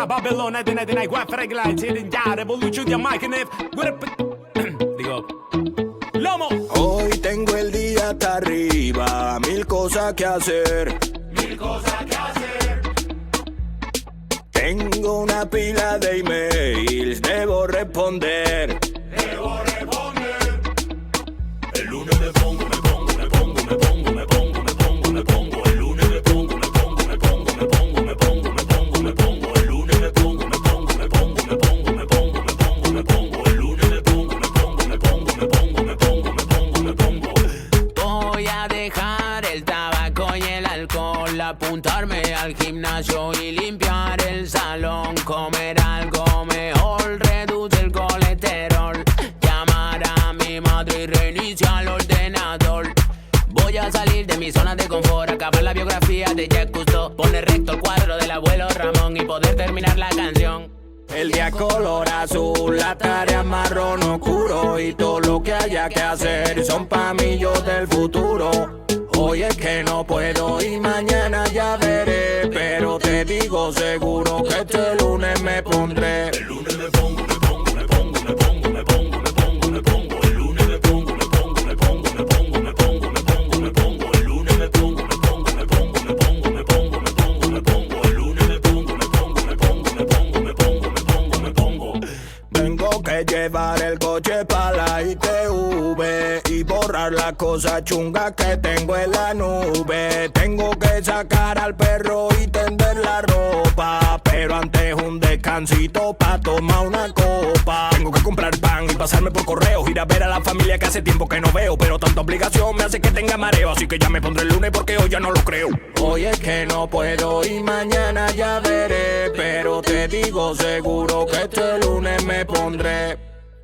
Bogotá, Babylon, 1999, Guafreg Lights, hidden ya, Revolution, ya Mike and F. Digo, Lomo. Hoy tengo el día hasta arriba, mil cosas que hacer. Tengo una pila de emails, debo responder. El lunes me pongo. El lunes me pongo. El lunes me pongo. Voy a dejar el tabaco y el alcohol, apuntarme al gimnasio y limpiar el salón, comer algo mejor, reduce el colesterol, llamar a mi madre y reiniciar el ordenador. Voy a salir de mi zona de confort, acabar la biografía de Jacques Cousteau, poner recto el cuadro del abuelo Ramón y poder terminar la canción. El día color azul, la tarea marrón oscuro y todo lo que haya que hacer son pa' mí yo del futuro. Hoy es que no puedo y mañana ya veré, pero te digo seguro que este lunes me pondré. El lunes me pongo. El lunes me pongo. Tengo que llevar el coche pa' la ITV y borrar las cosas chungas que tengo en la nube. Tengo que sacar al perro y tender la ropa, pero antes un descansito pa' tomar una copa. Tengo que comprar pan y pasarme por correos, ir a ver a la familia que hace tiempo que no veo, pero tanta obligación me hace que tenga mareo, así que ya me pondré el lunes porque hoy ya no lo creo. Hoy es que no puedo y mañana ya veré, pero te digo seguro que este lunes me pondré.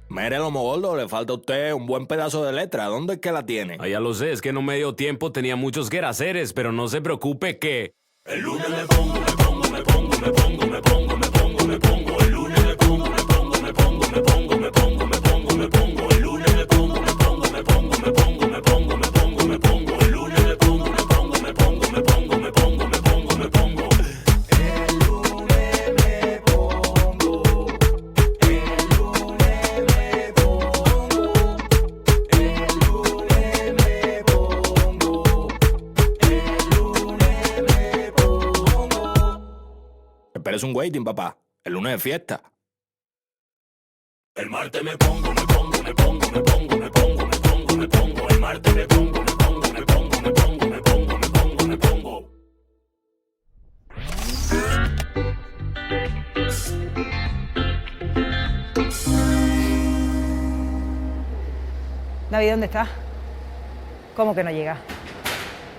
Mire, Lomo Gordo, le falta a usted un buen pedazo de letra. ¿Dónde es que la tiene? Ah, ya lo sé, es que no me dio tiempo, tenía muchos quehaceres, pero no se preocupe que... El lunes me pongo. El lunes me pongo. El lunes me pongo. Pero es un waiting, papá. El lunes es fiesta. El martes me pongo. El martes me pongo. David, ¿dónde estás? ¿Cómo que no llega?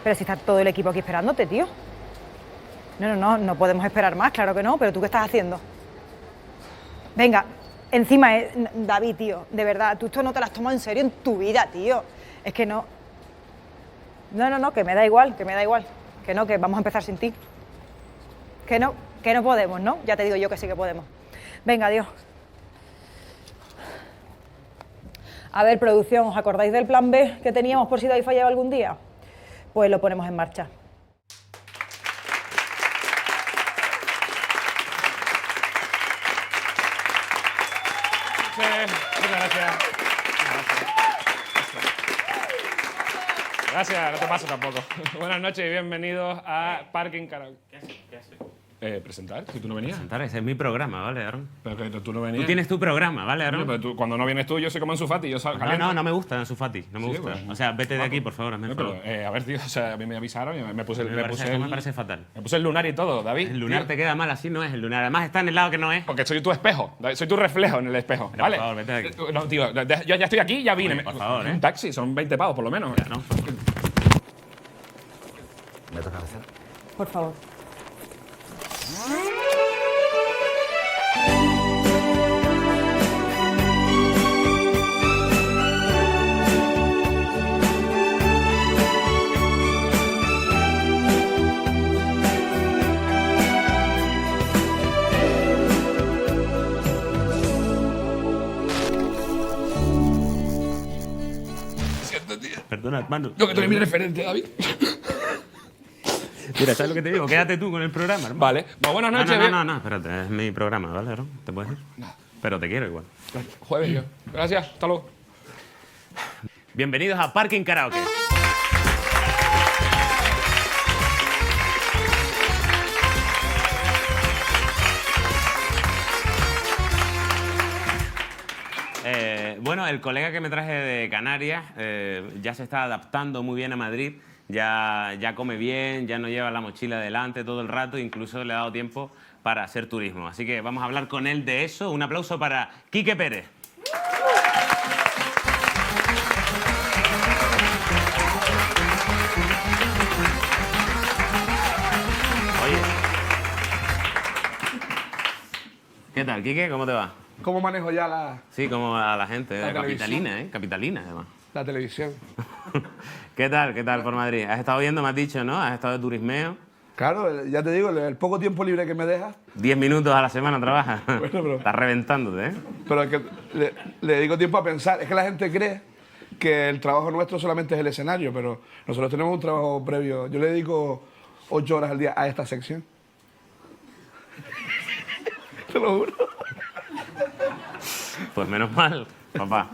Pero si está todo el equipo aquí esperándote, tío. No podemos esperar más, claro que no, pero ¿tú qué estás haciendo? Venga, encima es... David, tío, de verdad, tú esto no te lo has tomado en serio en tu vida, tío. Es que no... No, que me da igual. Que no, que vamos a empezar sin ti. Que no podemos, ¿no? Ya te digo yo que sí que podemos. Venga, adiós. A ver, producción, ¿os acordáis del plan B que teníamos por si David fallaba algún día? Pues lo ponemos en marcha. Muchas gracias. Gracias, no te paso tampoco. Buenas noches y bienvenidos a Parking Karaoke. ¿Qué haces? Presentar, si tú no venías. Presentar, ese es mi programa, ¿vale, Aaron? Pero que tú no venías. Tú tienes tu programa, ¿vale, Aaron? Pero tú, cuando no vienes tú, yo soy como Ansu Fati. Yo No me gusta Ansu Fati, no me gusta. Bueno. O sea, vete de aquí, por favor, hazme el Pero, favor. a ver, tío, o sea, a mí me avisaron y me puse me parece fatal. Me puse el lunar y todo, David. El lunar tío. te queda mal, así no es el lunar. Además está en el lado que no es. Porque soy tu espejo, David, soy tu reflejo en el espejo, Pero, ¿vale? por favor, vete de aquí. No, tío, yo ya estoy aquí, ya vine. Oye, por favor, Un taxi, son 20 pavos por lo menos. Ya, ¿no? ¿Me toca hacer? Por favor. Perdona, hermano. Yo que tú eres mi referente, David. Mira, ¿sabes lo que te digo? Quédate tú con el programa, hermano. Vale. Pues buenas No, noches. no, bien- no, no, espérate, es mi programa, ¿vale, bro? ¿Te puedes ir? Pero te quiero igual. Jueves yo. Gracias. Hasta luego. Bienvenidos a Parking Karaoke. Bueno, el colega que me traje de Canarias ya se está adaptando muy bien a Madrid, ya come bien, ya no lleva la mochila delante todo el rato, incluso le ha dado tiempo para hacer turismo. Así que vamos a hablar con él de eso. Un aplauso para Quique Pérez. Oye. ¿Qué tal, Quique? ¿Cómo te va? ¿Cómo manejo ya la Sí, como a la gente, La capitalina, ¿eh? Capitalina, además. televisión? ¿Qué tal? ¿Qué tal por Madrid? Has estado viendo, me has dicho, ¿no? Has estado de turismeo. Claro, ya te digo, el poco tiempo libre que me dejas, 10 minutos a la semana trabajas. pero- Estás reventándote, ¿eh? pero es que le dedico tiempo a pensar. Es que la gente cree que el trabajo nuestro solamente es el escenario, pero nosotros tenemos un trabajo previo. Yo le dedico 8 horas al día a esta sección. Te lo juro. Pues menos mal, papá.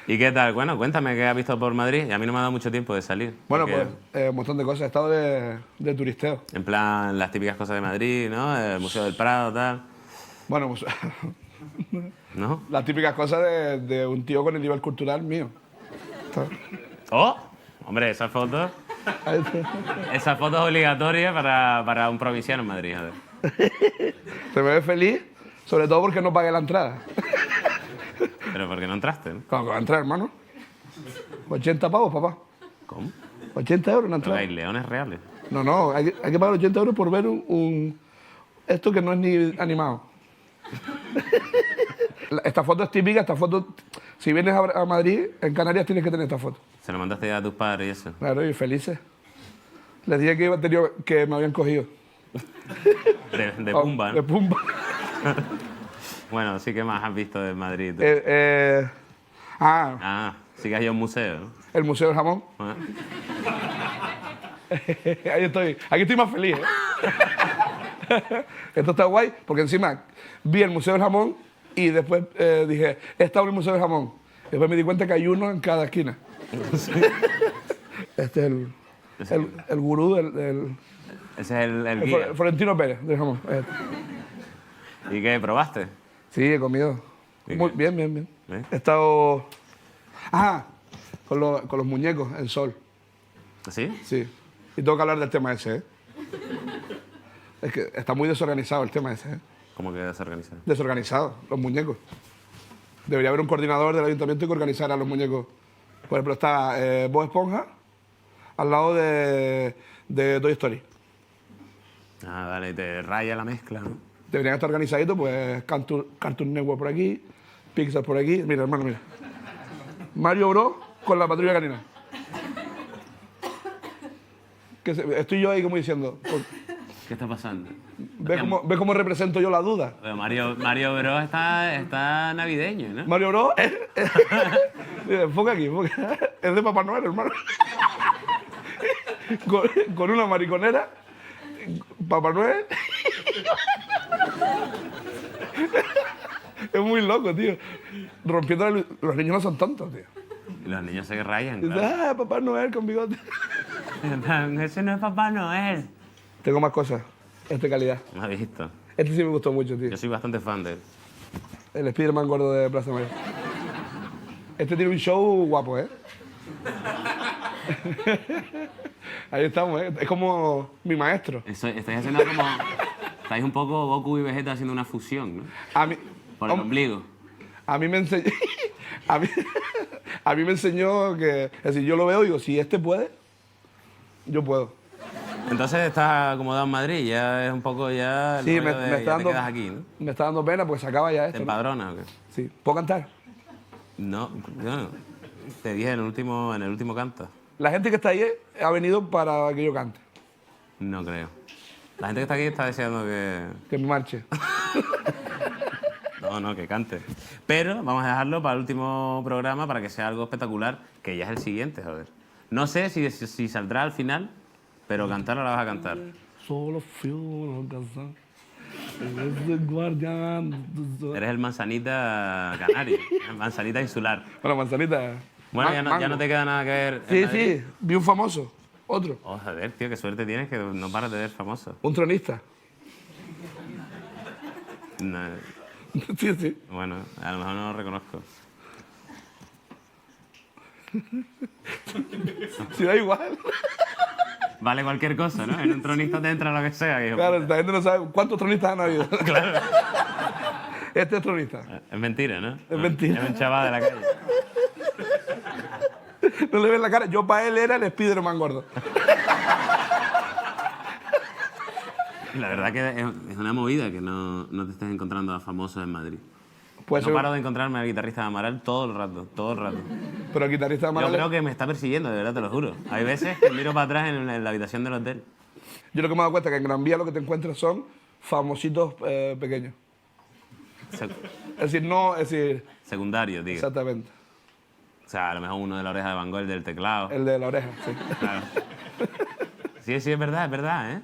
¿Y qué tal? Bueno, cuéntame qué has visto por Madrid. A mí no me ha dado mucho tiempo de salir. Bueno, porque, pues un montón de cosas. He estado de turisteo. En plan, las típicas cosas de Madrid, ¿no? El Museo del Prado, tal. Bueno, pues, ¿No? las típicas cosas de un tío con el nivel cultural mío. ¡Oh! Hombre, esa foto es obligatoria para un provinciano en Madrid. A ver. Te me ves feliz, sobre todo porque no pagué la entrada. Pero ¿por qué no entraste? ¿No? ¿Cómo que va a entrar, hermano? 80 pavos, papá. ¿Cómo? 80 euros la Pero entrada. hay leones reales. No, hay que pagar 80 euros por ver esto que no es ni animado. Esta foto es típica, esta foto... Si vienes a Madrid, en Canarias tienes que tener esta foto. Se lo mandaste ya a tus padres y eso. Claro, y felices. Les dije que me habían cogido. De Pumba, De ¿no? Pumba. Bueno, sí que más has visto de Madrid. tú. Ah, Sí que has ido a un museo, ¿no? el Museo del Jamón. Ah. Ahí estoy. Aquí estoy más feliz, ¿eh? Esto está guay, porque encima vi el Museo del Jamón y después dije, he estado en el Museo del Jamón. Después me di cuenta que hay uno en cada esquina. Este es el gurú del Ese es el guía. Florentino Pérez del jamón. ¿Y qué? ¿Probaste? Sí, he comido. ¿Y Muy qué? bien, bien, bien. ¿Eh? He estado... con los muñecos en Sol. ¿Sí? Sí. Y tengo que hablar del tema ese, ¿eh? Es que está muy desorganizado el tema ese, ¿eh? ¿Cómo que desorganizado? Desorganizado, los muñecos. Debería haber un coordinador del ayuntamiento que organizara los muñecos. Por ejemplo, está Bob Esponja al lado de Toy Story. Ah, vale, y te raya la mezcla, ¿no? Deberían estar organizaditos, pues Cartoon Network por aquí, Pixar por aquí. Mira, hermano, mira. Mario Bros con la patrulla canina. Estoy yo ahí como diciendo, ¿Qué está pasando? ¿ves cómo represento yo la duda? Pero Mario Bros está navideño, ¿no? Mario Bros. Mira, enfoca aquí, enfoca. Es de Papá Noel, hermano. Con una mariconera, Papá Noel. Es muy loco, tío. Rompiendo los niños no son tontos, tío. Y los niños se rayan, Dice, claro. Papá Noel con bigote. Ese no es Papá Noel. Tengo más cosas. Esta calidad. ¿Me has visto? Este sí me gustó mucho, tío. Yo soy bastante fan de él. El Spiderman gordo de Plaza Mayor. Este tiene un show guapo, ¿eh? Ahí estamos, ¿eh? Es como mi maestro. Estáis haciendo como... Estáis un poco Goku y Vegeta haciendo una fusión, ¿no? A mí, Por el ombligo. a mí me enseñó... a mí me enseñó que... Es decir, yo lo veo y digo, si este puede, yo puedo. Entonces estás acomodado en Madrid, ya es un poco ya... el Sí, rollo de me ya está te dando... quedas aquí, ¿no? Me está dando pena porque se acaba ya ¿Te esto. ¿no? empadronas o qué? Sí. ¿Puedo cantar? No, yo no. Te dije en el último canta. La gente que está ahí ha venido para que yo cante, No creo. La gente que está aquí está deseando que me marche. No, que cante. Pero vamos a dejarlo para el último programa para que sea algo espectacular, que ya es el siguiente, joder. No sé si saldrá al final, Pero cantar no la vas a cantar. Solo fui una canción. Eres el guardián. Eres el manzanita canario, el manzanita insular. Bueno, manzanita. Bueno, ya mango. no te queda nada que ver. en Sí, Madrid. sí, vi un famoso. Otro. Oh, joder, tío, qué suerte tienes que no paras de ver famosos. Un tronista. No, Sí, sí. bueno, a lo mejor no lo reconozco. Sí, da igual. Vale cualquier cosa, ¿no? En un tronista te entra lo que sea. hijo. Claro, la gente no sabe cuántos tronistas han habido. Claro. Este es tronista. Es mentira, ¿no? Es mentira. Es un chaval de la calle. No le ven la cara. Yo para él era el Spiderman gordo. La verdad que es una movida que no te estés encontrando a famosos en Madrid. Puede No ser, paro de encontrarme al guitarrista de Amaral todo el rato, todo el rato. pero el guitarrista de Yo Amaral. creo que me está persiguiendo, de verdad, te lo juro. Hay veces que miro para atrás en la habitación del hotel. Yo lo que me he dado cuenta es que en Gran Vía lo que te encuentras son famositos pequeños. Sec- Es decir, no, es decir, secundario, digo. exactamente. O sea, a lo mejor uno de la oreja de Van Gogh, el del teclado. El de la oreja, sí. Claro. Sí, es verdad, ¿eh?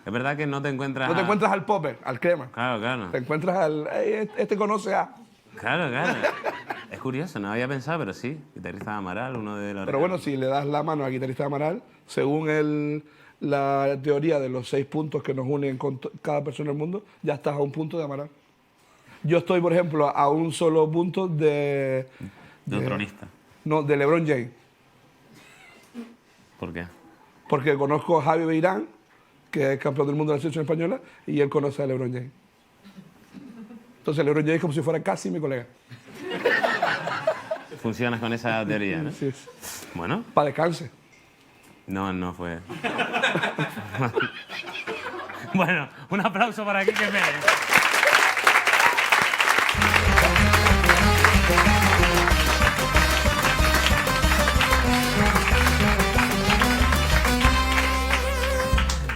Es verdad que no te encuentras No te a- encuentras al popper, al crema. Claro, claro. Te encuentras al. "Ey, este conoce a. Claro, claro. Es curioso, no había pensado, pero sí. Guitarrista de Amaral, uno de la Pero oreja. bueno, si le das la mano al guitarrista de Amaral, según la teoría de los 6 puntos que nos unen con cada persona del mundo, ya estás a un punto de Amaral. Yo estoy, por ejemplo, a un solo punto De un tronista. No, de LeBron James. ¿Por qué? Porque conozco a Javi Beirán, que es campeón del mundo de la selección española, y él conoce a LeBron James. Entonces, LeBron James es como si fuera casi mi colega. Funcionas con esa teoría, ¿no? Sí. Bueno, Para descanse. no fue. Bueno, un aplauso para Quique Pérez.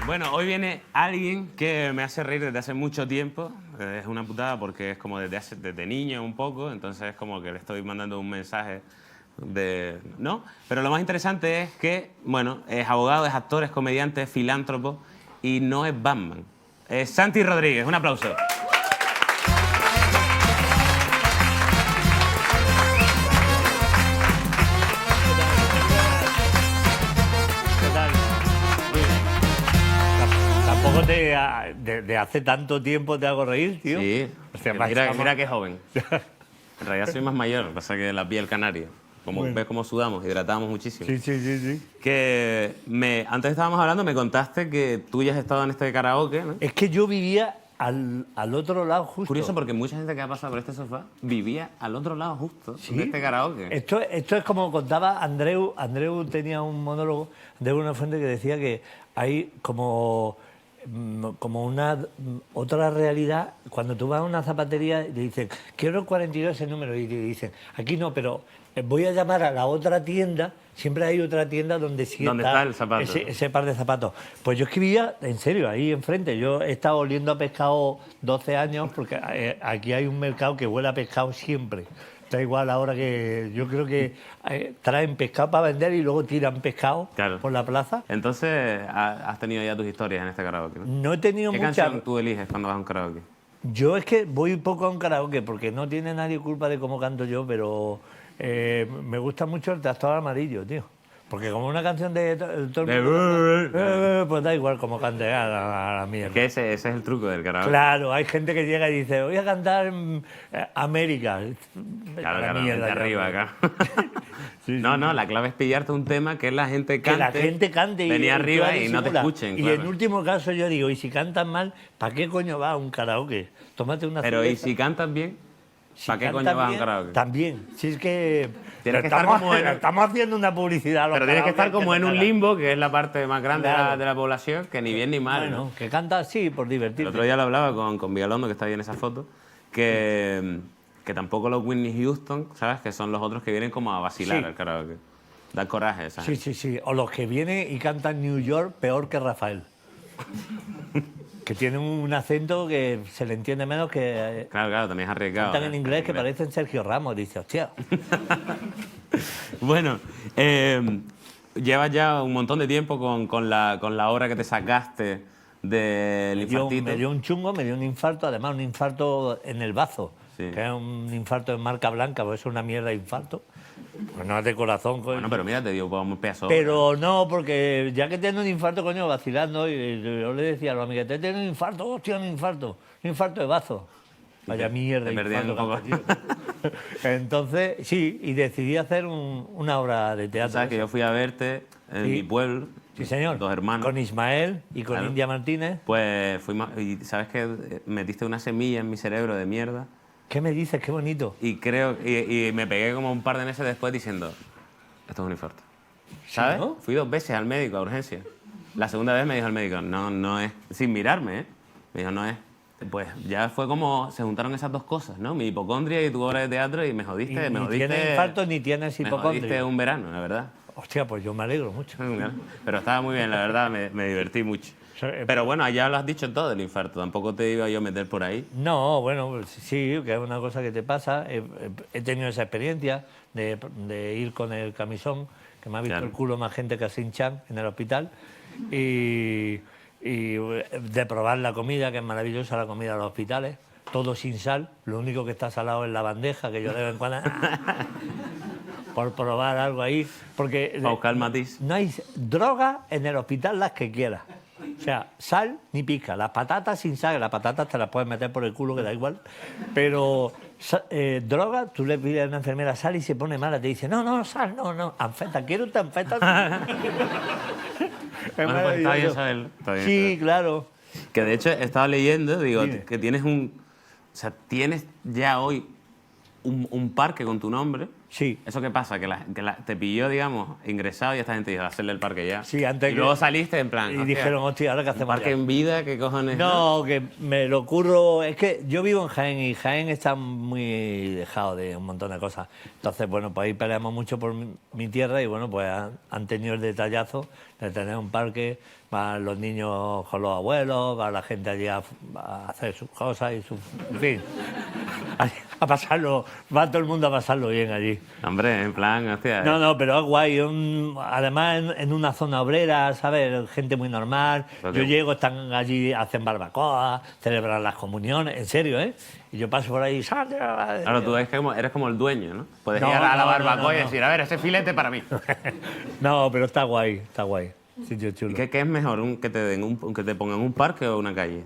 Bueno, hoy viene alguien que me hace reír desde hace mucho tiempo. Es una putada porque es como desde niño un poco, entonces es como que le estoy mandando un mensaje de... ¿No? Pero lo más interesante es que, bueno, es abogado, es actor, es comediante, es filántropo y no es Batman. Es Santi Rodríguez. Un aplauso. ¿Qué tal? Muy bien. Tampoco de hace tanto tiempo te hago reír, tío. Sí. Hostia, Mira qué joven. En realidad soy más mayor, pasa que la piel canaria. Como ves cómo sudamos, hidratamos muchísimo. Sí. Que antes estábamos hablando, me contaste que tú ya has estado en este karaoke, ¿no? Es que yo vivía al otro lado justo. Curioso porque mucha gente que ha pasado por este sofá vivía al otro lado justo Sí. de este karaoke. Esto es como contaba Andreu. Andreu tenía un monólogo de una fuente que decía que hay como una otra realidad. Cuando tú vas a una zapatería y le dicen, quiero el 42 ese número, y te dicen, aquí no, pero voy a llamar a la otra tienda. Siempre hay otra tienda donde sí ¿Dónde está el zapato? ese par de zapatos. Pues yo escribía, en serio, ahí enfrente. Yo he estado oliendo a pescado 12 años porque aquí hay un mercado que huele a pescado siempre. Da igual ahora que yo creo que traen pescado para vender y luego tiran pescado Claro. por la plaza. Entonces, has tenido ya tus historias en este karaoke, ¿no? No he tenido ¿Qué muchas. canción tú eliges cuando vas a un karaoke? Yo es que voy poco a un karaoke porque no tiene nadie culpa de cómo canto yo, pero me gusta mucho el Tractor Amarillo, tío. Porque como una canción de todo el mundo, pues da igual como cante a la mierda. Que ese es el truco del karaoke. Claro, hay gente que llega y dice, voy a cantar América. Claro, mierda, de ya, arriba hombre. acá. Sí, No, sí. no, la clave es pillarte un tema que la gente Que cante. la gente cante y venir tú arriba la y no te disimulas. escuchen, Y claro. en último caso yo digo, y si cantas mal, ¿para qué coño vas a un karaoke? Tómate una Pero ¿y cerveza. si cantas bien? Si ¿Para qué cantas coño vas a un bien, karaoke? También. Si es que... Tienes que estar como en- estamos haciendo una publicidad a los Pero tienes que estar karaokes como en te un cagas. limbo, que es la parte más grande Claro. de la población, que ni bien ni mal, Bueno, ¿no? que canta así por El divertirte. otro día lo hablaba con Vigalondo, que está ahí en esa foto, que tampoco los Whitney Houston, ¿sabes? Que son los otros que vienen como a vacilar Sí. al karaoke. Da coraje, ¿sabes? Sí, sí, sí. O los que vienen y cantan New York peor que Rafael. Que tienen un acento que se le entiende menos que... Claro, también es arriesgado. cantan ¿eh? en inglés que parecen Sergio Ramos. Dice, hostia. Bueno, llevas ya un montón de tiempo con la obra que te sacaste del infartito. Me dio un chungo, me dio un infarto, además un infarto en el bazo, Sí. que es un infarto de marca blanca, pues es una mierda de infarto. Pues no es de corazón, coño. Bueno, pero mira, te dio un pedazo. Pero no, porque ya que tengo un infarto, coño, vacilando, y yo le decía a los amiguetes, tengo un infarto, hostia, un infarto de bazo. Vaya mierda, te perdían un poco. Entonces, sí, y decidí hacer una obra de teatro. ¿Sabes que yo fui a verte en Sí. mi pueblo? Sí, señor. 2 hermanos. Con Ismael y con Claro. India Martínez. Pues fuimos, y ¿sabes que metiste una semilla en mi cerebro de mierda? ¿Qué me dices? Qué bonito. Y creo, y me pegué como un par de meses después diciendo, esto es un infarto. ¿Sabes? ¿no? Fui 2 veces al médico a urgencia. La segunda vez me dijo el médico, no es, sin mirarme, ¿eh? Me dijo, no es. Pues ya fue como, se juntaron esas dos cosas, ¿no? Mi hipocondria y tu obra de teatro y me jodiste, Y me ni jodiste. tienes infarto ni tienes Me jodiste hipocondria. un verano, la verdad. Hostia, pues yo me alegro mucho. Pero estaba muy bien, la verdad, me divertí mucho. Pero bueno, ya lo has dicho todo del infarto, tampoco te iba yo a meter por ahí. No, bueno, pues sí, que es una cosa que te pasa. He tenido esa experiencia de ir con el camisón, que me ha visto Claro. el culo más gente que a Sin-Chan en el hospital, y de probar la comida, que es maravillosa la comida de los hospitales, todo sin sal, lo único que está salado es la bandeja, que yo de vez en cuando... por probar algo ahí, porque Para buscar el matiz. no hay droga en el hospital las que quieras. O sea, sal ni pica. Las patatas sin sal, las patatas te las puedes meter por el culo, que da igual. Pero droga, tú le pides a una enfermera sal y se pone mala. Te dice, no, sal, no. Anfeta, ¿quiere usted anfeta? Es Bueno, pues está bien maravilloso. saberlo. Está bien Sí, saberlo. claro. Que de hecho estaba leyendo, digo, Dime. que tienes o sea, tienes ya hoy un parque con tu nombre. Sí. ¿Eso qué pasa? Que te pilló, digamos, ingresado y esta gente dijo, hacerle el parque ya. Sí, antes y que- luego saliste en plan. Y hostia, dijeron, hostia, ¿ahora qué ¿un hacemos? parque ya? en vida? ¿Qué cojones? No, que me lo ocurro. Es que yo vivo en Jaén y Jaén está muy dejado de un montón de cosas. Entonces, bueno, pues ahí peleamos mucho por mi tierra y bueno, pues han tenido el detallazo de tener un parque para los niños con los abuelos, para la gente allí a hacer sus cosas y sus. En fin, a pasarlo. Va todo el mundo a pasarlo bien allí. Hombre, en plan, hostia. No, pero es guay. Además, en una zona obrera, ¿sabes? Gente muy normal. Pero Yo que- llego, están allí, hacen barbacoa, celebran las comuniones, en serio, ¿eh? Y yo paso por ahí, ¡sal! Claro, tú eres como el dueño, ¿no? Puedes No, ir a la no, barbacoa y no. decir, a ver, ese filete para mí. No, pero está guay, está guay. Sitio chulo. ¿Y qué es mejor? ¿Que que te pongan un parque o una calle?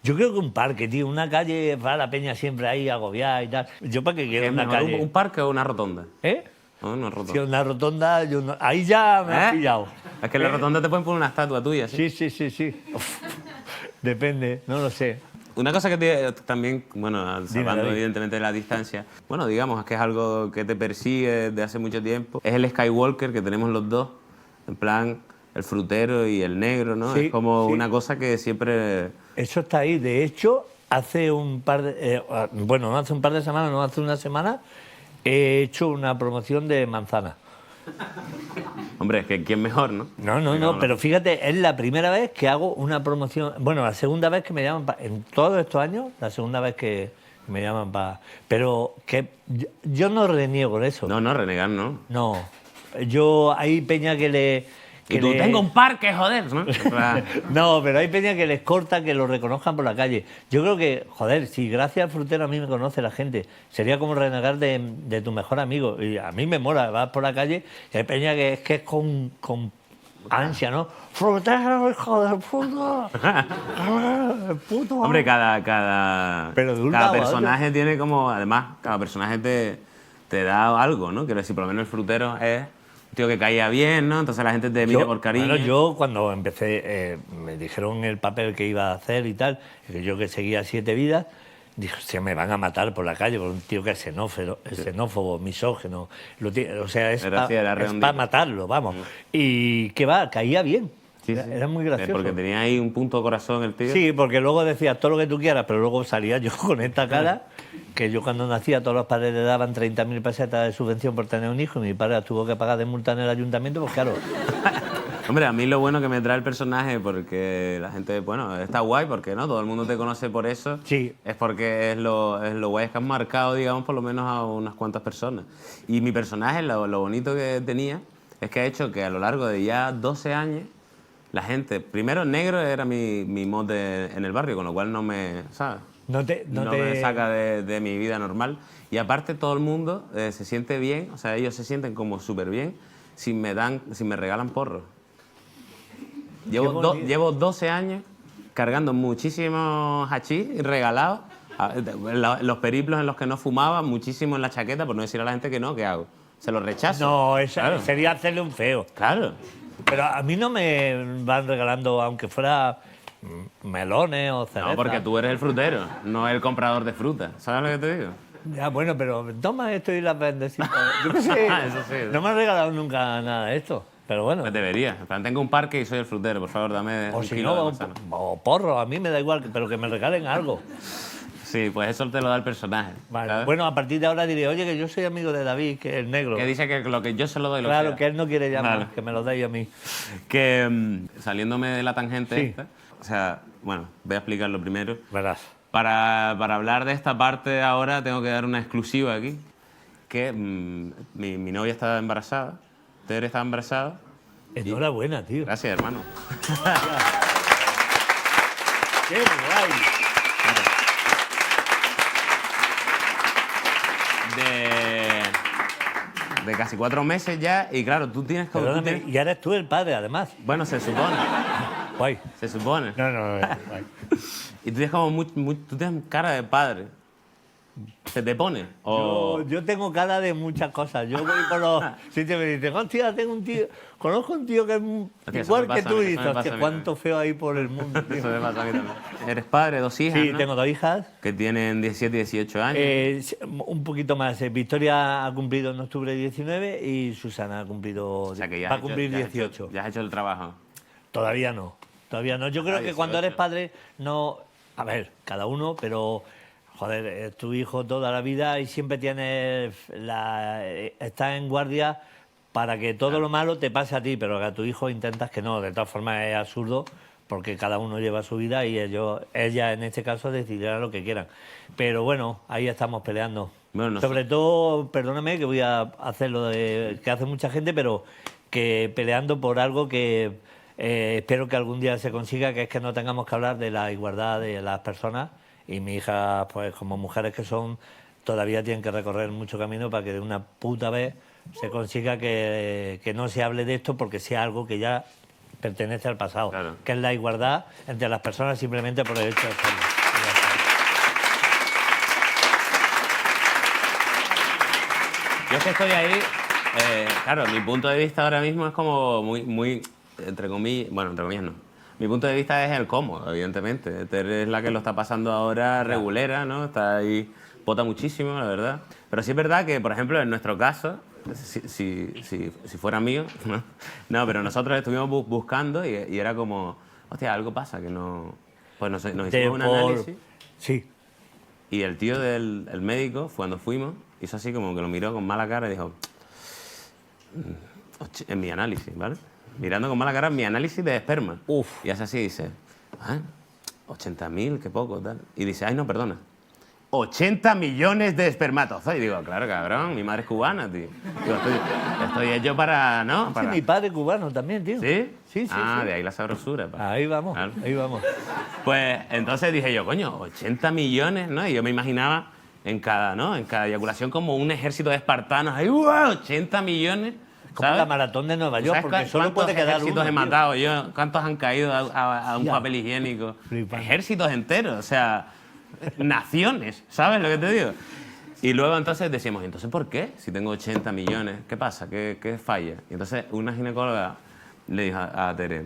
Yo creo que un parque, tío, una calle para la peña siempre ahí agobiada y tal. Yo para qué ¿Qué quiero es una mejor, calle. un parque o una rotonda? ¿Eh? No, una Si rotonda. una rotonda, yo no- ahí ya me has ¿Eh? pillado. Es que en la rotonda te pueden poner una estatua tuya, ¿sí? Sí. Uf, depende, no lo sé. Una cosa que también, bueno, salvando David. evidentemente la distancia, bueno, digamos que es algo que te persigue desde hace mucho tiempo, es el Skywalker que tenemos los dos, en plan el frutero y el negro, ¿no? Sí, es como sí. una cosa que siempre... Eso está ahí. De hecho, hace un par de... bueno, no hace un par de semanas, no hace una semana, he hecho una promoción de manzana. Hombre, es que ¿quién mejor, no? No, pero fíjate, es la primera vez que hago una promoción... Bueno, la segunda vez que me llaman en todos estos años, la segunda vez que me llaman para... Pero que yo no reniego de eso. No, renegar, ¿no? No. Yo hay peña que le... Y tú, tengo un parque, joder, ¿no? En plan, No, pero hay peña que les corta que lo reconozcan por la calle. Yo creo que, joder, si gracias al frutero a mí me conoce la gente, sería como renegar de tu mejor amigo. Y a mí me mola, vas por la calle y hay peña que es con ansia, ¿no? ¡Frutero, hijo de puta! ¡Puto! Hombre, cada Pero de un lado a otro. personaje tiene como... Además, cada personaje te da algo, ¿no? Quiero decir, por lo menos el frutero es un tío que caía bien, ¿no? Entonces la gente te mira por cariño. Bueno, yo cuando empecé, me dijeron el papel que iba a hacer y tal, que yo que seguía 7 vidas, dije, hostia, me van a matar por la calle por un tío que es xenófobo, misógeno. O sea, es Pero sí, era para redondito. matarlo, vamos. Y que va, caía bien. Sí, sí. Era muy gracioso. Porque tenía ahí un punto de corazón el tío. Sí, porque luego decías todo lo que tú quieras, pero luego salía yo con esta cara, que yo cuando nacía todos los padres le daban 30.000 pesetas de subvención por tener un hijo y mi padre las tuvo que pagar de multa en el ayuntamiento, pues claro. Hombre, a mí lo bueno que me trae el personaje, porque la gente, bueno, está guay, porque no todo el mundo te conoce por eso. Sí. Es porque es lo guay, es que has marcado, digamos, por lo menos a unas cuantas personas. Y mi personaje, lo bonito que tenía, es que ha hecho que a lo largo de ya 12 años la gente... Primero, negro era mi mote en el barrio, con lo cual no me... ¿sabes? No me saca de mi vida normal. Y aparte todo el mundo se siente bien, o sea, ellos se sienten como súper bien si me regalan porros. Llevo 12 años cargando muchísimos hachís regalados, los periplos en los que no fumaba, muchísimo en la chaqueta, por no decir a la gente que no, ¿qué hago? ¿Se los rechazo? No, Claro. sería hacerle un feo. Claro. Pero a mí no me van regalando, aunque fuera melones o cerezas. No, porque tú eres el frutero, no el comprador de fruta. ¿Sabes lo que te digo? Ya, bueno, pero toma esto y las vendecitas. Yo qué sé. Eso sí. No me han regalado nunca nada de esto. Pero bueno. Pues debería. En plan, tengo un parque y soy el frutero, por favor, dame O un si kilo de no, manzana. o porro, a mí me da igual, pero que me regalen algo. Sí, pues eso te lo da el personaje. Vale. ¿sabes? Bueno, a partir de ahora diré, oye, que yo soy amigo de David, que es el negro. Que dice que lo que yo se lo doy lo Claro, sea. que él no quiere llamar, Vale. que me lo deis a mí. Que saliéndome de la tangente Sí. esta, o sea, bueno, voy a explicarlo primero. Verás. Para hablar de esta parte ahora tengo que dar una exclusiva aquí, que mi novia estaba embarazada, Tere estaba embarazada. Enhorabuena, tío. Gracias, hermano. ¡Qué guay! De casi 4 meses ya, y claro, tú tienes como... Perdóname, y ahora eres tú el padre, además. Bueno, se supone, Guay. se supone. No, guay. Y tú tienes como tú tienes cara de padre. ¿Se te pone? O... Yo tengo cara de muchas cosas. Yo voy por los sitios y me dicen, hostia, tengo un tío, conozco un tío que es Hostia, eso igual me que pasa tú. a mí, Y eso dices, me pasa a hostia, mí cuánto feo hay por el mundo, tío. Eso me pasa a mí también. Eres padre de 2 hijas, Sí, ¿no? tengo 2 hijas. Que tienen 17 y 18 años. Un poquito más. Victoria ha cumplido en octubre 19 y Susana ha cumplido, O sea, que ya va a has hecho- cumplir ya has 18. hecho- ya has hecho el trabajo. Todavía no. Yo creo que cuando 18. eres padre, no... A ver, cada uno, pero... Joder, es tu hijo toda la vida y siempre tienes estás en guardia para que todo lo malo te pase a ti, pero que a tu hijo intentas que no. De todas formas es absurdo porque cada uno lleva su vida y ella en este caso decidirá lo que quieran. Pero bueno, ahí estamos peleando. Bueno, Sobre todo, perdóname que voy a hacer lo que hace mucha gente, pero que peleando por algo que espero que algún día se consiga, que es que no tengamos que hablar de la igualdad de las personas. Y mi hija, pues como mujeres que son, todavía tienen que recorrer mucho camino para que de una puta vez se consiga que no se hable de esto porque sea algo que ya pertenece al pasado, Claro. que es la igualdad entre las personas simplemente por el hecho de serlo. Y ya está. Yo es que estoy ahí, claro, mi punto de vista ahora mismo es como muy, entre comillas no. Mi punto de vista es el cómo, evidentemente. Tere es la que lo está pasando ahora regulera, ¿no? Está ahí, pota muchísimo, la verdad. Pero sí es verdad que, por ejemplo, en nuestro caso, si fuera mío, no, pero nosotros estuvimos buscando y era como, hostia, algo pasa, que no... Pues nos hicimos un análisis. Sí. Y el tío el médico, cuando fuimos, hizo así como que lo miró con mala cara y dijo, en mi análisis, ¿vale? Mirando con mala cara mi análisis de esperma. Uf. Y hace así y dice, 80.000, qué poco, tal. Y dice, ay, no, perdona. 80 millones de espermatozoides. Y digo, claro, cabrón, mi madre es cubana, tío. Digo, estoy hecho para, ¿no? Sí, Para... mi padre cubano también, tío. ¿Sí? Sí. De ahí la sabrosura. pa. Ahí vamos, Claro. ahí vamos. Pues entonces dije yo, coño, 80 millones, ¿no? Y yo me imaginaba en cada eyaculación como un ejército de espartanos. Ahí, ¡guau! 80 millones. Como ¿sabes? la maratón de Nueva York, ¿Sabes porque solo puede quedar ejércitos uno. he tío. matado yo? ¿Cuántos han caído a un Ya. papel higiénico? Flipante. Ejércitos enteros, o sea, naciones, ¿sabes lo que te digo? Y luego entonces decimos, ¿entonces por qué? Si tengo 80 millones, ¿qué pasa? ¿Qué falla? Y entonces una ginecóloga le dijo a Tere,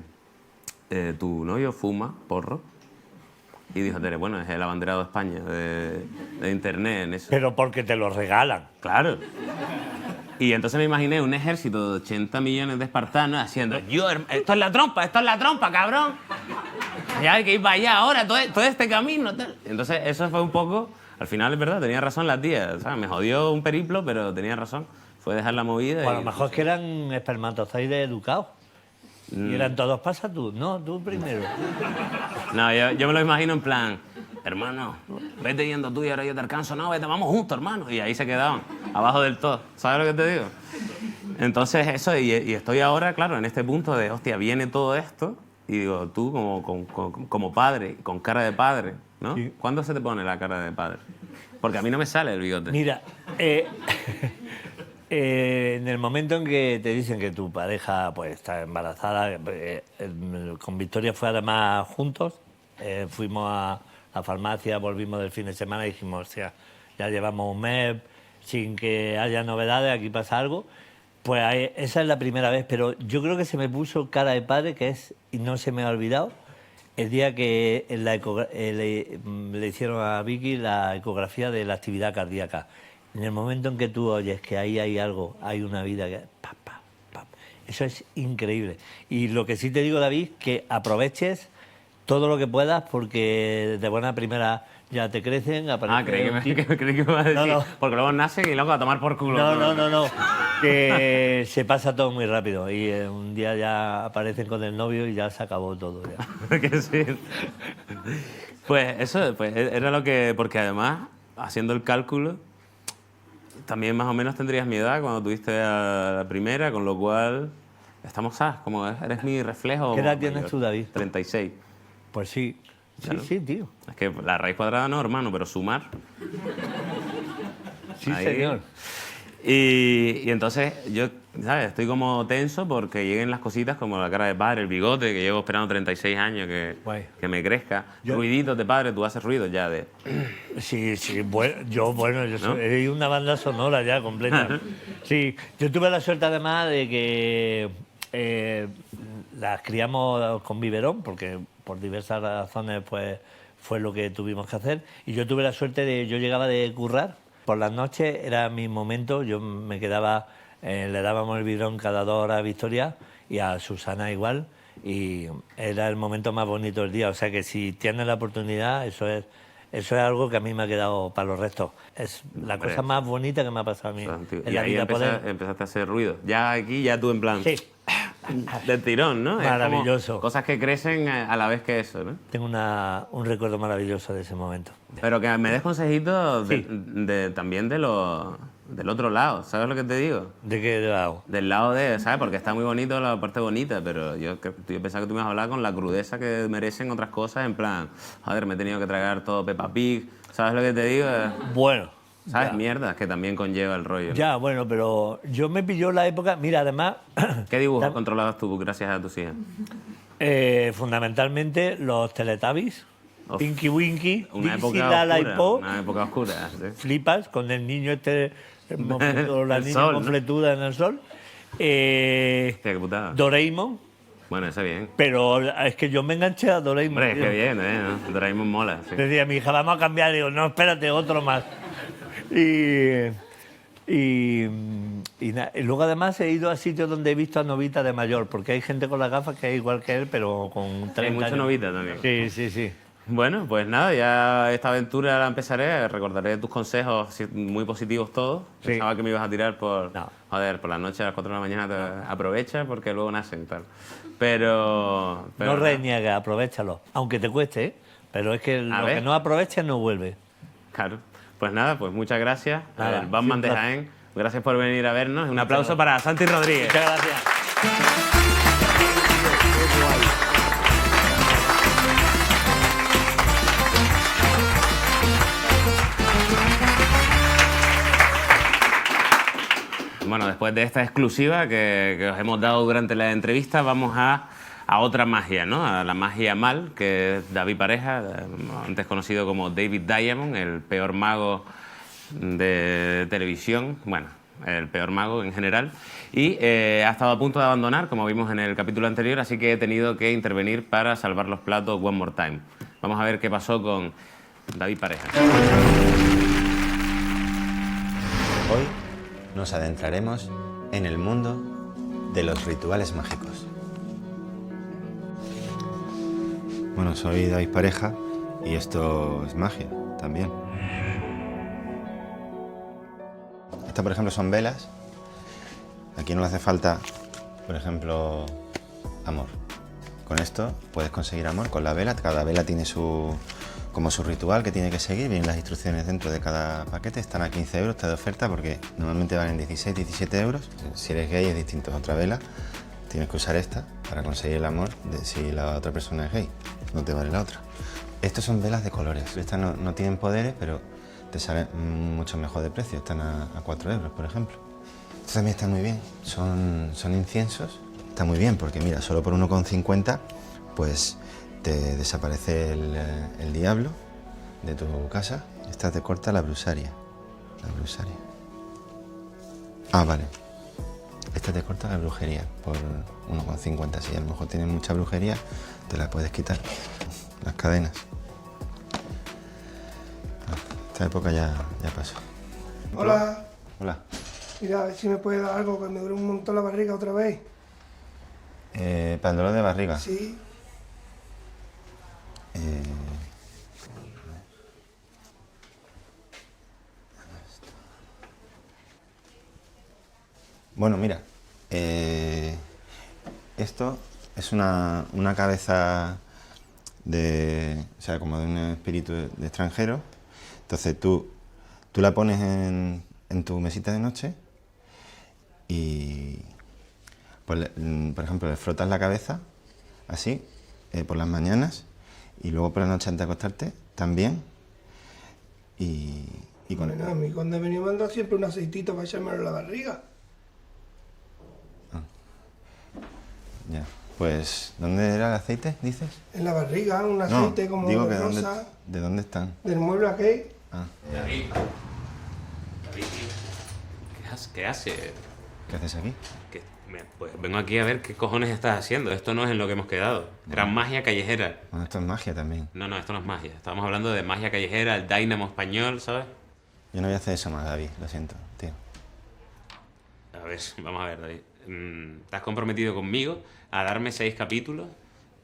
¿tu novio fuma porro? Y dijo Tere, bueno, es el abanderado de España, de internet, en eso. Pero porque te lo regalan. Claro. Y entonces me imaginé un ejército de 80 millones de espartanos haciendo, esto es la trompa, cabrón. Y hay que ir para allá ahora, todo este camino. Tal. Entonces eso fue un poco, al final es verdad, tenía razón la tía. ¿Sabes? Me jodió un periplo, pero tenía razón. Fue dejar la movida. O a y- lo mejor es que eran espermatozoides educados. Y eran todos, pasa tú. No, tú primero. No, yo me lo imagino en plan, hermano, vete yendo tú y ahora yo te alcanzo. No, vete, vamos juntos, hermano. Y ahí se quedaban, abajo del todo. ¿Sabes lo que te digo? Entonces eso, y estoy ahora, claro, en este punto de, hostia, viene todo esto, y digo, tú como padre, con cara de padre, ¿no? Sí. ¿Cuándo se te pone la cara de padre? Porque a mí no me sale el bigote. Mira, en el momento en que te dicen que tu pareja pues está embarazada, con Victoria fue además juntos, fuimos a la farmacia, volvimos del fin de semana y dijimos, o sea, ya llevamos un mes sin que haya novedades, aquí pasa algo. Pues esa es la primera vez, pero yo creo que se me puso cara de padre, que es, y no se me ha olvidado, el día que le hicieron a Vicky la ecografía de la actividad cardíaca. En el momento en que tú oyes que ahí hay algo, hay una vida que... Pa, pa, pa, eso es increíble. Y lo que sí te digo, David, que aproveches todo lo que puedas porque de buena primera ya te crecen. Creí que me iba a decir, No. porque luego nacen y luego a tomar por culo. No. Que se pasa todo muy rápido y un día ya aparecen con el novio y ya se acabó todo. Ya. Que sí. Pues eso era lo que... Porque además, haciendo el cálculo, también más o menos tendrías mi edad cuando tuviste a la primera, con lo cual estamos, ¿sabes? Como eres mi reflejo. ¿Qué edad tienes mayor. tú, David? 36. Pues sí. Claro. Sí, tío. Es que la raíz cuadrada no, hermano, pero sumar. Sí, Ahí. señor. Y entonces yo, ¿sabes? Estoy como tenso porque lleguen las cositas como la cara de padre, el bigote, que llevo esperando 36 años Guay. que me crezca. Yo- Ruiditos de padre, tú haces ruidos ya de... Sí, yo soy una banda sonora ya completa. Sí, yo tuve la suerte además de que las criamos con biberón, porque por diversas razones pues fue lo que tuvimos que hacer. Y yo tuve la suerte de, yo llegaba de currar, por las noches era mi momento, yo me quedaba, le dábamos el biberón cada 2 horas a Victoria y a Susana igual, y era el momento más bonito del día. O sea que si tienes la oportunidad, eso es algo que a mí me ha quedado para los restos. Es la Hombre. cosa más bonita que me ha pasado a mí Y en la ahí vida. empezaste a hacer ruido. Ya aquí, ya tú en plan... Sí, Del tirón, ¿no? Es como Maravilloso. cosas que crecen a la vez que eso, ¿no? tengo un recuerdo maravilloso de ese momento. Pero que me des consejitos Sí. también del otro lado, ¿sabes lo que te digo? ¿De qué lado? Del lado de, ¿sabes? Porque está muy bonito la parte bonita, pero yo pensaba que tú me ibas a hablar con la crudeza que merecen otras cosas, en plan, joder, me he tenido que tragar todo Peppa Pig, ¿sabes lo que te digo? Bueno. ¿Sabes? ya. Mierdas que también conlleva el rollo. ¿no? Ya, bueno, pero yo me pilló la época... Mira, además... ¿Qué dibujos controlabas tú gracias a tus hijas? fundamentalmente los Teletubbies, Uf. Pinky Winky, Una Dixie época Lala y oscura, Po, una época oscura. ¿sí? flipas con el niño este, o la El niña sol, ¿no? mofletuda en el sol. Hostia, qué putada. Doraemon, Bueno, eso bien. pero es que yo me enganché a Doraemon. Hombre, tío. qué bien, ¿no? Doraemon mola, sí. Decía mi hija, vamos a cambiar. Digo, no, espérate, otro más. Y luego además he ido a sitios donde he visto a Novita de mayor, porque hay gente con las gafas que es igual que él, pero con 30 Hay mucho años. Novita también. Sí. Bueno, pues nada, ya esta aventura la empezaré, recordaré tus consejos muy positivos todos. Sí. Pensaba que me ibas a tirar por... No. Joder, por la noche a las 4 de la mañana te aprovecha porque luego nacen y tal. Pero No reniegues, aprovéchalo, aunque te cueste, ¿eh? Pero es que lo ver. que no aproveches no vuelve. Claro. Pues nada, pues muchas gracias. Nada, El Batman de siempre. Jaén. Gracias por venir a vernos. Un aplauso para Santi Rodríguez. Muchas gracias. Bueno, después de esta exclusiva que os hemos dado durante la entrevista, vamos a otra magia, ¿no? A la magia mal, que es David Pareja, antes conocido como David Diamond, el peor mago de televisión, bueno, el peor mago en general, y ha estado a punto de abandonar, como vimos en el capítulo anterior, así que he tenido que intervenir para salvar los platos one more time. Vamos a ver qué pasó con David Pareja. Hoy nos adentraremos en el mundo de los rituales mágicos. Bueno, soy David Pareja y esto es magia también. Estas, por ejemplo, son velas. Aquí no le hace falta, por ejemplo, amor, Con esto puedes conseguir amor con la vela. Cada vela tiene como su ritual que tiene que seguir. Vienen las instrucciones dentro de cada paquete. Están a 15 euros, está de oferta porque normalmente valen 16, 17 euros. Si eres gay es distinto. Otra vela tienes que usar esta para conseguir el amor de si la otra persona es gay. No te vale la otra. Estos son velas de colores. Estas no tienen poderes, pero te salen mucho mejor de precio. Están a 4 euros, por ejemplo. Estos también están muy bien. Son inciensos. Está muy bien porque, mira, solo por 1,50 pues te desaparece el diablo de tu casa. Esta te corta la brusaria. La brusaria. Ah, vale. Esta te corta la brujería por 1,50. Si a lo mejor tienes mucha brujería, te la puedes quitar. Las cadenas. Esta época ya pasó. Hola. Hola. Mira, a ver si me puede dar algo, que me duele un montón la barriga otra vez. Para el dolor de barriga. Sí. Bueno, mira. Esto es una cabeza o sea, como de un espíritu de extranjero. Entonces tú la pones en tu mesita de noche y, pues, por ejemplo, le frotas la cabeza así por las mañanas y luego por la noche antes de acostarte también. Y con Bueno, a mí cuando he venido me han dado siempre un aceitito para echármelo en la barriga. Ya. Pues, ¿dónde era el aceite, dices? En la barriga, un aceite como digo de que rosa. ¿de dónde están? Del mueble aquel. Ah, David, ¿qué haces? ¿qué haces aquí? Pues vengo aquí a ver qué cojones estás haciendo. Esto no es en lo que hemos quedado. Era magia callejera. Bueno, esto es magia también. No, esto no es magia. Estábamos hablando de magia callejera, el dínamo español, ¿sabes? Yo no voy a hacer eso más, David, lo siento, tío. A ver, vamos a ver, David. Te has comprometido conmigo a darme 6 capítulos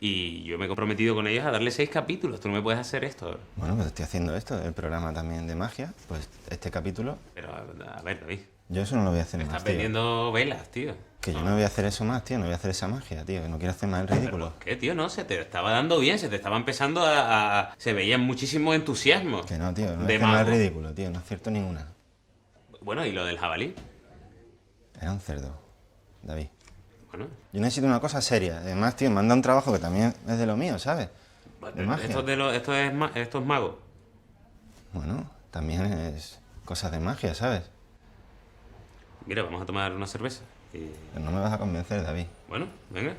y yo me he comprometido con ellos a darle 6 capítulos. Tú no me puedes hacer esto. Bueno, pues estoy haciendo esto, el programa también de magia, pues este capítulo... Pero, a ver, David. Yo eso no lo voy a hacer Me más, estás tío. vendiendo velas, tío. Que yo no voy a hacer eso más, tío, no voy a hacer esa magia, tío, que no quiero hacer más el ridículo. ¿Por qué, tío? No, se te estaba dando bien, se te estaba empezando se veía muchísimo entusiasmo. Que no, tío, no voy De a hacer más el mago. ridículo, tío, no acierto ninguna. Bueno, ¿y lo del jabalí? Era un cerdo, David. Bueno, Yo necesito una cosa seria. Además, tío, me han dado un trabajo que también es de lo mío, ¿sabes? De magia. esto es mago. Bueno, también es cosas de magia, ¿sabes? Mira, vamos a tomar una cerveza. Pero no me vas a convencer, David. Bueno, venga.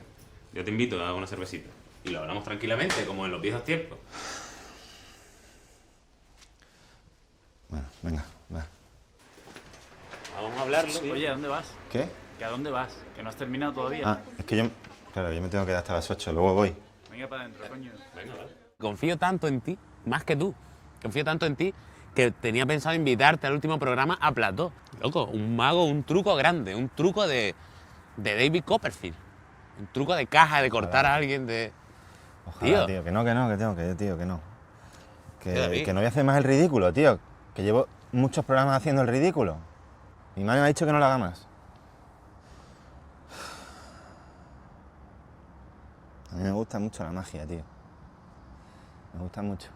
Yo te invito a una cervecita. Y lo hablamos tranquilamente, como en los viejos tiempos. Bueno, venga, va. Vamos a hablarlo. Oye, ¿a dónde vas? ¿Qué? ¿Que a dónde vas? Que no has terminado todavía. Ah, es que yo... Claro, yo me tengo que dar hasta las 8, luego voy. Venga para adentro, coño. Venga, vale. Confío tanto en ti, más que tú. Confío tanto en ti que tenía pensado invitarte al último programa a plató. Loco, un mago, un truco grande, un truco de David Copperfield. Un truco de caja, de cortar a alguien, de... Ojalá, tío, que no, tío, que no. Tío, David. Que no voy a hacer más el ridículo, tío. Que llevo muchos programas haciendo el ridículo. Mi madre me ha dicho que no lo haga más. A mí me gusta mucho la magia, tío. Me gusta mucho.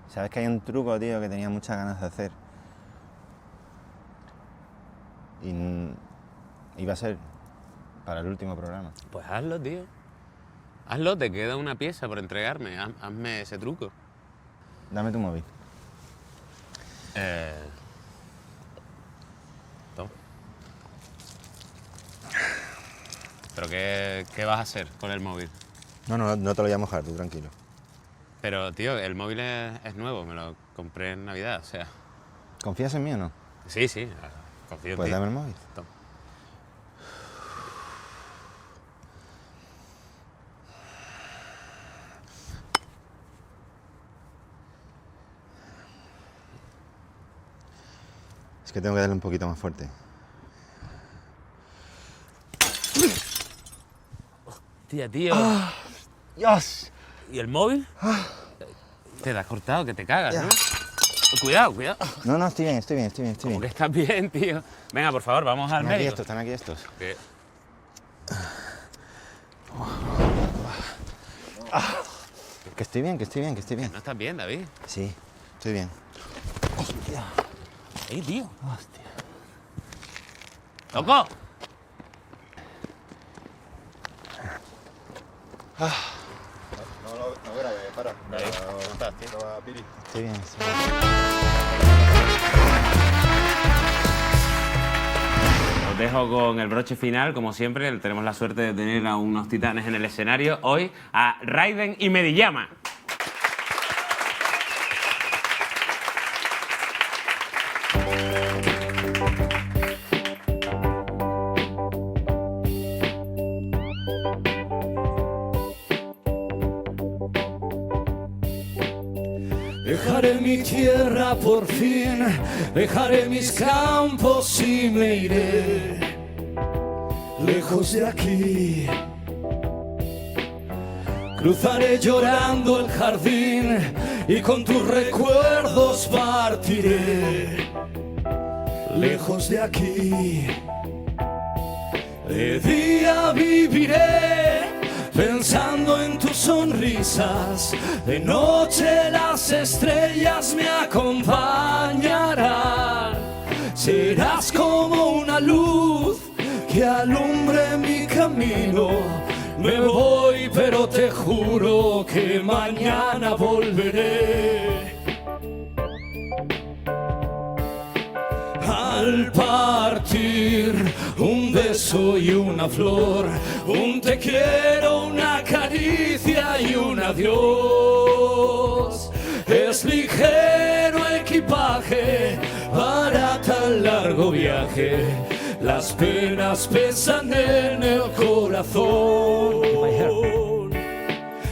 ¿Sabes que hay un truco, tío, que tenía muchas ganas de hacer? Y iba a ser para el último programa. Pues hazlo, tío. Hazlo, te queda una pieza por entregarme. Hazme ese truco. Dame tu móvil. Toma. ¿Pero qué vas a hacer con el móvil? No te lo voy a mojar, tú tranquilo. Pero, tío, el móvil es nuevo, me lo compré en Navidad, o sea... ¿Confías en mí o no? Sí, confío en Pues ti. dame el móvil. Toma. Es que tengo que darle un poquito más fuerte. Tía, tío. ¡Dios! ¿Y el móvil? Te has cortado, que te cagas, ¿no? Cuidado. No, estoy bien. Como que estás bien, tío. Venga, por favor, vamos al Están aquí médico. estos. Que- Que estoy bien, que estoy bien, que estoy bien. ¿No estás bien, David? Sí, estoy bien. Hostia. ¡Ey, tío! Hostia. ¡Loco! No grave, para. ¿Cómo estás, tío? Estoy bien, estoy bien. Os dejo con el broche final, como siempre. Tenemos la suerte de tener a unos titanes en el escenario. Hoy a Raiden y Mediyama. Dejaré mi tierra por fin, dejaré mis campos y me iré lejos de aquí. Cruzaré llorando el jardín y con tus recuerdos partiré lejos de aquí. De día viviré pensando en tus sonrisas, de noche las estrellas me acompañarán. Serás como una luz que alumbre mi camino. Me voy, pero te juro que mañana volveré. Al partir, un beso y una flor, un te quiero, una caricia y un adiós. Es ligero equipaje para tan largo viaje, las penas pesan en el corazón.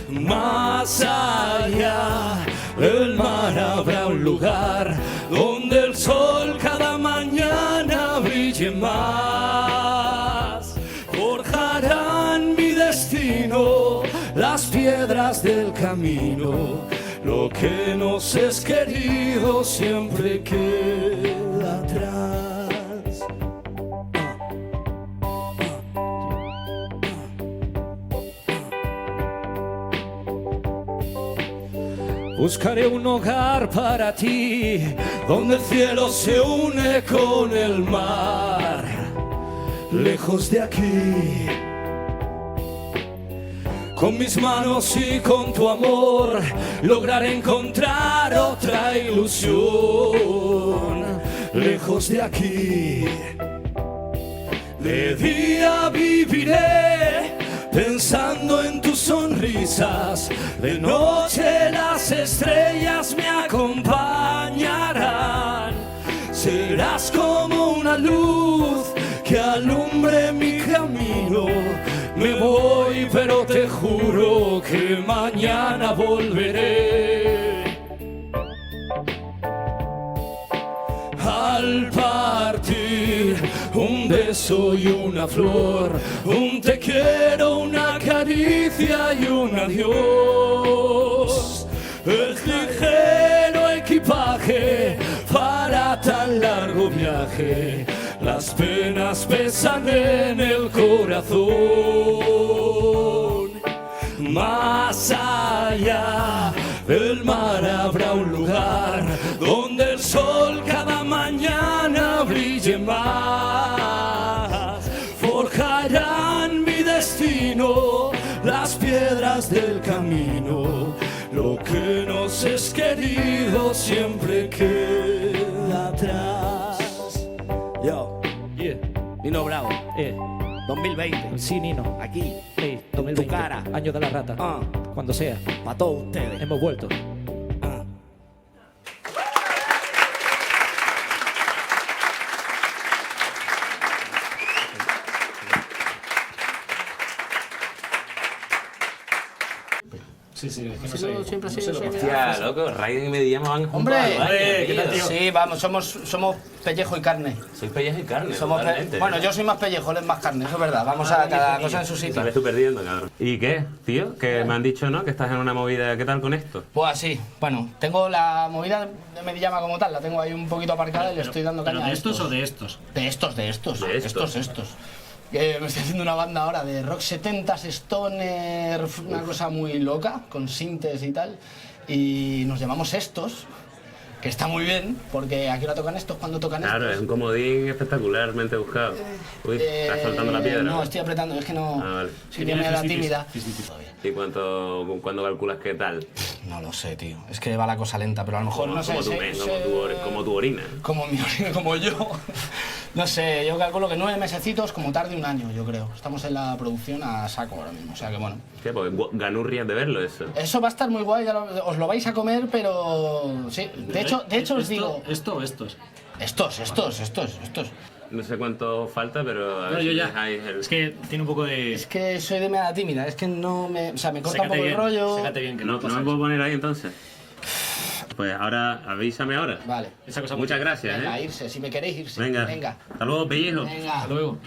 Más allá del mar habrá un lugar donde el sol cada mañana brille más. Forjarán mi destino las piedras del camino. Lo que nos es querido siempre queda atrás. Buscaré un hogar para ti, donde el cielo se une con el mar. Lejos de aquí, con mis manos y con tu amor, lograré encontrar otra ilusión. Lejos de aquí, de día viviré pensando en tus sonrisas, de noche las estrellas me acompañarán. Serás como una luz que alumbre mi camino. Me voy, pero te juro que mañana volveré. Al partir, un beso y una flor, un te quiero, una caricia y un adiós. Es ligero equipaje para tan largo viaje, las penas pesan en el corazón. Más allá del mar habrá un lugar donde el sol cada mañana brille más. Forjarán mi destino las piedras del camino. Lo que nos es querido siempre queda atrás. Yo, Nino Bravo, 2020. Sí, Nino. Aquí, 2020. tu cara. Año de la rata. Cuando sea. Para todos ustedes. Hemos vuelto. Sí, siempre ha sido. Hostia, loco, Raiden y Mediyama van juntos. Hombre, ¿qué tal, tío? Sí, vamos, somos pellejo y carne. Sois pellejo y carne. Somos bueno, yo soy más pellejo, él es más carne, eso es verdad. Vamos a cada cosa en su sitio. Sales tú perdiendo, cabrón. ¿Y qué, tío? Que me han dicho, ¿no? Que estás en una movida. ¿Qué tal con esto? Pues así, bueno, tengo la movida de Mediyama como tal, la tengo ahí un poquito aparcada y le estoy dando caña. ¿De a estos o de estos? De estos. Que me estoy haciendo una banda ahora de rock 70s, stoner, una cosa muy loca, con sintes y tal. Y nos llamamos Estos, que está muy bien, porque aquí ahora tocan estos, cuando tocan Claro, estos. es un comodín espectacularmente buscado. Uy, estás soltando la piedra. No, estoy apretando, es que no... Ah, vale. Sí que me da tímida. ¿Y cuándo calculas qué tal? No lo sé, tío. Es que va la cosa lenta, pero a lo mejor no sé. Como tu orina. Como mi orina, como yo. No sé, yo calculo que 9 mesecitos, como tarde un año, yo creo. Estamos en la producción a saco ahora mismo, o sea que bueno. ¿Qué? Porque ganurrias de verlo eso. Eso va a estar muy guay, os lo vais a comer, pero... Sí, de hecho os digo... ¿Esto o estos? Estos. No sé cuánto falta, pero a ver No, si yo ya. dejáis el... Es que tiene un poco de... Es que soy de media tímida, es que no me... O sea, me corta un poco el bien, rollo... sécate bien, que ¿No me puedo poner ahí entonces? Pues ahora, avísame ahora. Vale. Esa cosa Muchas gracias, Venga, ¿eh? irse, si me queréis irse. Venga. Hasta luego, pellejo. Venga. Hasta luego.